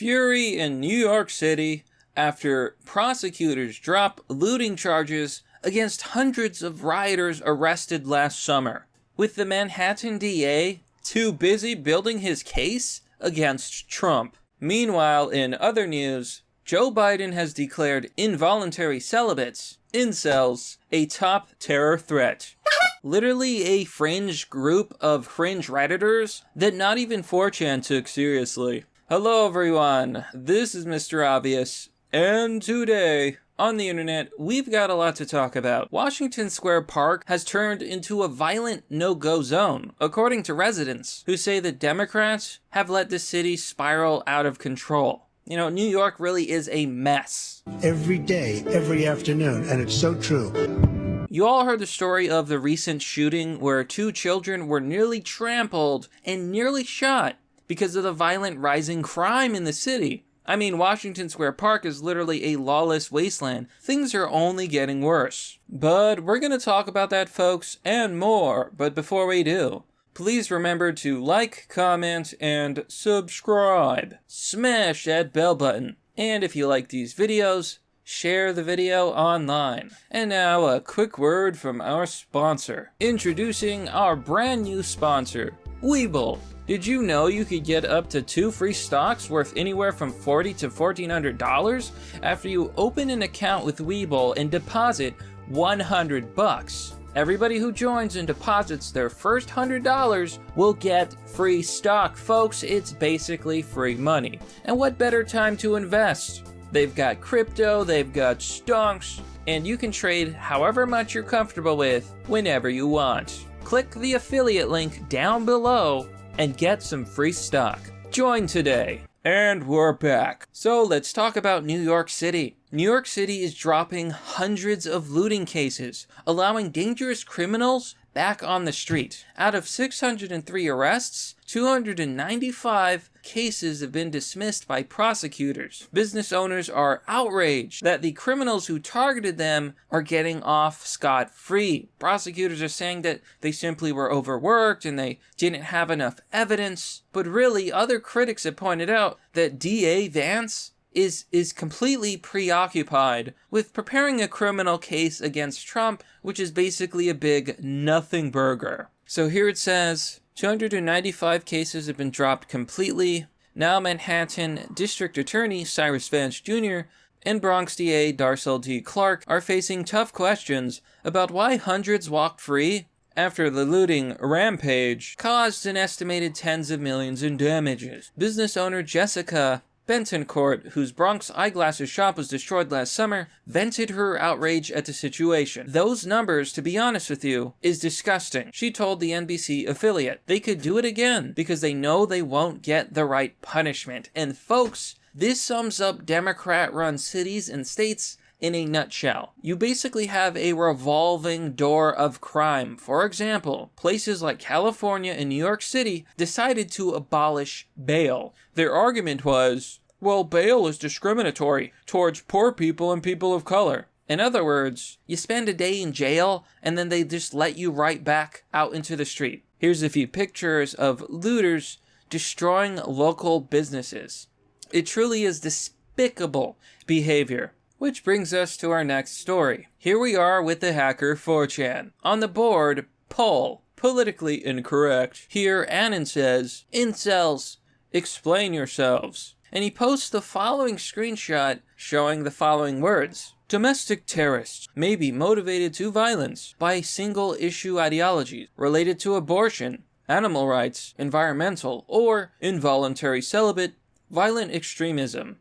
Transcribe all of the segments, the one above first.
Fury in New York City after prosecutors drop looting charges against hundreds of rioters arrested last summer, with the Manhattan DA too busy building his case against Trump. Meanwhile, in other news, Joe Biden has declared involuntary celibates, incels, a top terror threat. Literally a fringe group of fringe redditors that not even 4chan took seriously. Hello everyone, this is Mr. Obvious, and today on the internet, we've got a lot to talk about. Washington Square Park has turned into a violent no-go zone, according to residents, who say that Democrats have let the city spiral out of control. You know, New York really is a mess. Every day, every afternoon, and it's so true. You all heard the story of the recent shooting where 2 children were nearly trampled and nearly shot because of the violent rising crime in the city. I mean, Washington Square Park is literally a lawless wasteland. Things are only getting worse. But we're gonna talk about that, folks, and more. But before we do, please remember to like, comment, and subscribe. Smash that bell button. And if you like these videos, share the video online. And now a quick word from our sponsor. Introducing our brand new sponsor, Webull. Did you know you could get up to 2 free stocks worth anywhere from $40 to $1,400 after you open an account with Webull and deposit $100? Everybody who joins and deposits their first $100 will get free stock. Folks, it's basically free money. And what better time to invest? They've got crypto, they've got stocks, and you can trade however much you're comfortable with whenever you want. Click the affiliate link down below and get some free stock. Join today. And we're back. So let's talk about New York City. New York City is dropping hundreds of looting cases, allowing dangerous criminals back on the street. Out of 603 arrests, 295 cases have been dismissed by prosecutors. Business owners are outraged that the criminals who targeted them are getting off scot-free. Prosecutors are saying that they simply were overworked and they didn't have enough evidence. But really, other critics have pointed out that DA Vance is completely preoccupied with preparing a criminal case against Trump, which is basically a big nothing burger. So here it says, 295 cases have been dropped completely. Now Manhattan District Attorney Cyrus Vance Jr. and Bronx DA Darcel D. Clark are facing tough questions about why hundreds walked free after the looting rampage caused an estimated tens of millions in damages. Business owner Jessica Bentoncourt, whose Bronx eyeglasses shop was destroyed last summer, vented her outrage at the situation. Those numbers, to be honest with you, is disgusting. She told the NBC affiliate they could do it again because they know they won't get the right punishment. And folks, this sums up Democrat-run cities and states in a nutshell. You basically have a revolving door of crime. For example, places like California and New York City decided to abolish bail. Their argument was, well, bail is discriminatory towards poor people and people of color. In other words, you spend a day in jail and then they just let you right back out into the street. Here's a few pictures of looters destroying local businesses. It truly is despicable behavior. Which brings us to our next story. Here we are with the hacker 4chan. On the board, poll, politically incorrect. Here, Annan says, "Incels, explain yourselves." And he posts the following screenshot showing the following words. Domestic terrorists may be motivated to violence by single-issue ideologies related to abortion, animal rights, environmental, or involuntary celibate, violent extremism.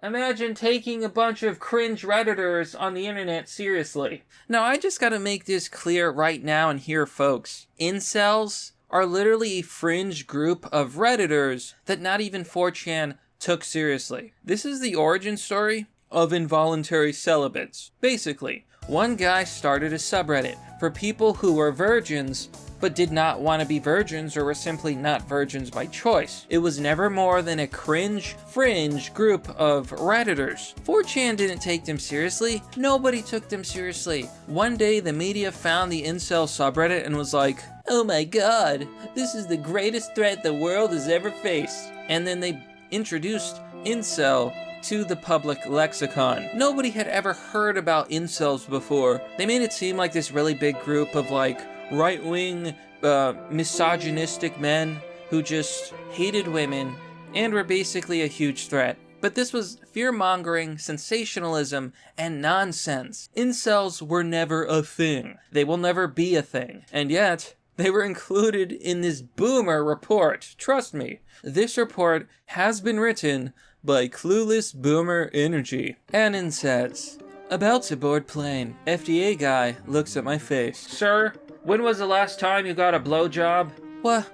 Imagine taking a bunch of cringe redditors on the internet seriously. Now, I just gotta make this clear right now and here, folks. Incels are literally a fringe group of redditors that not even 4chan took seriously. This is the origin story of involuntary celibates. Basically, one guy started a subreddit for people who were virgins but did not want to be virgins or were simply not virgins by choice. It was never more than a cringe, fringe group of redditors. 4chan didn't take them seriously. Nobody took them seriously. One day, the media found the Incel subreddit and was like, oh my god, this is the greatest threat the world has ever faced. And then they introduced incel to the public lexicon. Nobody had ever heard about incels before. They made it seem like this really big group of like right-wing, misogynistic men who just hated women and were basically a huge threat. But this was fear-mongering, sensationalism, and nonsense. Incels were never a thing. They will never be a thing. And yet, they were included in this boomer report. Trust me, this report has been written by clueless boomer energy. Annan says, about to board plane. FDA guy looks at my face. Sir, when was the last time you got a blowjob? What?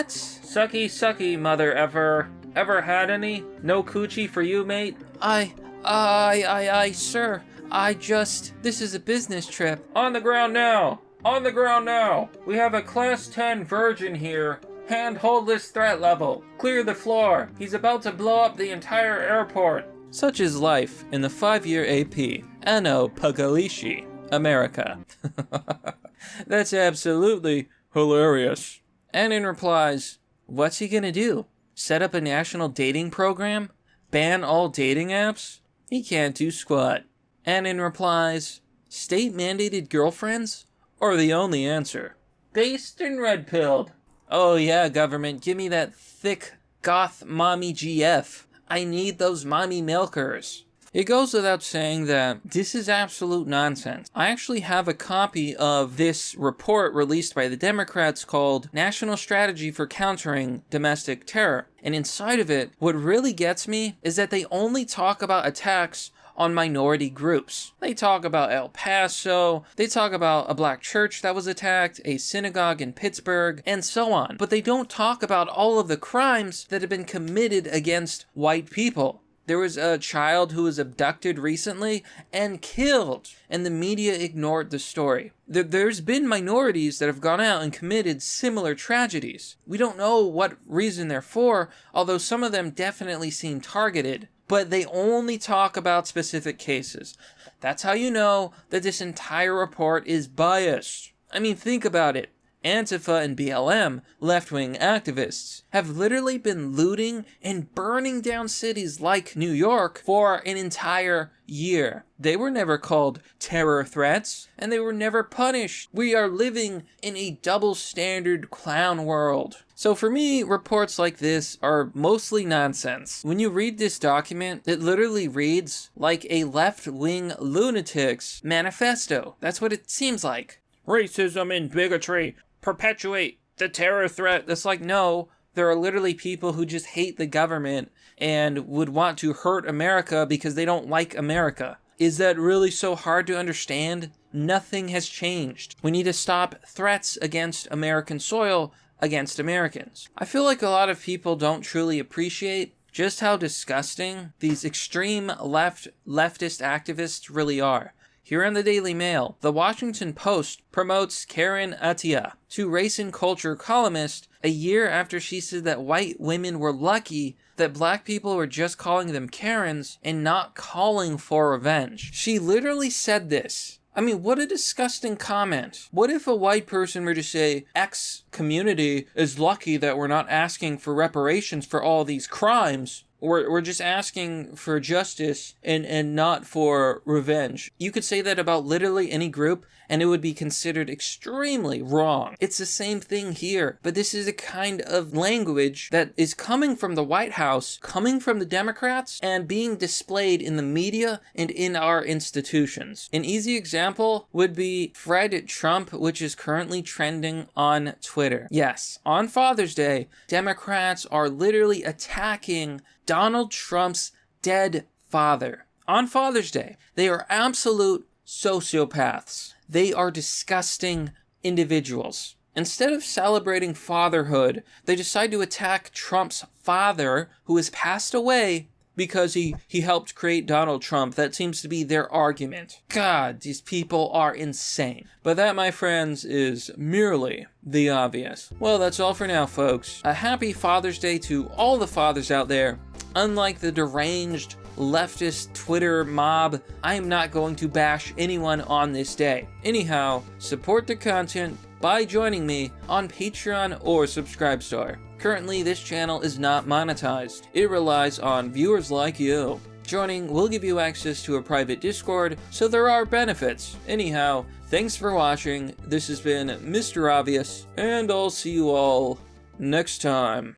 Sucky, mother ever had any? No coochie for you, mate? Sir, this is a business trip. On the ground now! On the ground now! We have a class 10 virgin here. Hand-hold this threat level. Clear the floor. He's about to blow up the entire airport. Such is life in the 5-year AP. Anno Pagalishi, America. That's absolutely hilarious. Annan replies, what's he gonna do? Set up a national dating program? Ban all dating apps? He can't do squat. Annan replies, state-mandated girlfriends are the only answer. Based and red-pilled. Oh yeah, government, give me that thick goth mommy GF. I need those mommy milkers. It goes without saying that this is absolute nonsense. I actually have a copy of this report released by the Democrats called National Strategy for Countering Domestic Terror. And inside of it, what really gets me is that they only talk about attacks on minority groups. They talk about El Paso, they talk about a black church that was attacked, a synagogue in Pittsburgh, and so on. But they don't talk about all of the crimes that have been committed against white people. There was a child who was abducted recently and killed, and the media ignored the story. There's been minorities that have gone out and committed similar tragedies. We don't know what reason they're for, although some of them definitely seem targeted. But they only talk about specific cases. That's how you know that this entire report is biased. I mean, think about it. Antifa and BLM, left-wing activists, have literally been looting and burning down cities like New York for an entire year. They were never called terror threats, and they were never punished. We are living in a double-standard clown world. So for me, reports like this are mostly nonsense. When you read this document, it literally reads like a left-wing lunatic's manifesto. That's what it seems like. Racism and bigotry perpetuate the terror threat. That's like, no, there are literally people who just hate the government and would want to hurt America because they don't like America. Is that really so hard to understand? Nothing has changed. We need to stop threats against American soil against Americans. I feel like a lot of people don't truly appreciate just how disgusting these extreme leftist activists really are. Here on the Daily Mail, the Washington Post promotes Karen Attiah to Race and Culture columnist a year after she said that white women were lucky that black people were just calling them Karens and not calling for revenge. She literally said this. I mean, what a disgusting comment. What if a white person were to say, X community is lucky that we're not asking for reparations for all these crimes? We're just asking for justice and not for revenge. You could say that about literally any group, and it would be considered extremely wrong. It's the same thing here, but this is a kind of language that is coming from the White House, coming from the Democrats, and being displayed in the media and in our institutions. An easy example would be Fred Trump, which is currently trending on Twitter. Yes, on Father's Day, Democrats are literally attacking Donald Trump's dead father. On Father's Day, they are absolute sociopaths. They are disgusting individuals. Instead of celebrating fatherhood, they decide to attack Trump's father, who has passed away because he helped create Donald Trump. That seems to be their argument. God, these people are insane. But that, my friends, is merely the obvious. Well, that's all for now, folks. A happy Father's Day to all the fathers out there. Unlike the deranged leftist Twitter mob, I am not going to bash anyone on this day. Anyhow, support the content by joining me on Patreon or Subscribestar. Currently, this channel is not monetized. It relies on viewers like you. Joining will give you access to a private Discord, so there are benefits. Anyhow, thanks for watching. This has been Mr. Obvious, and I'll see you all next time.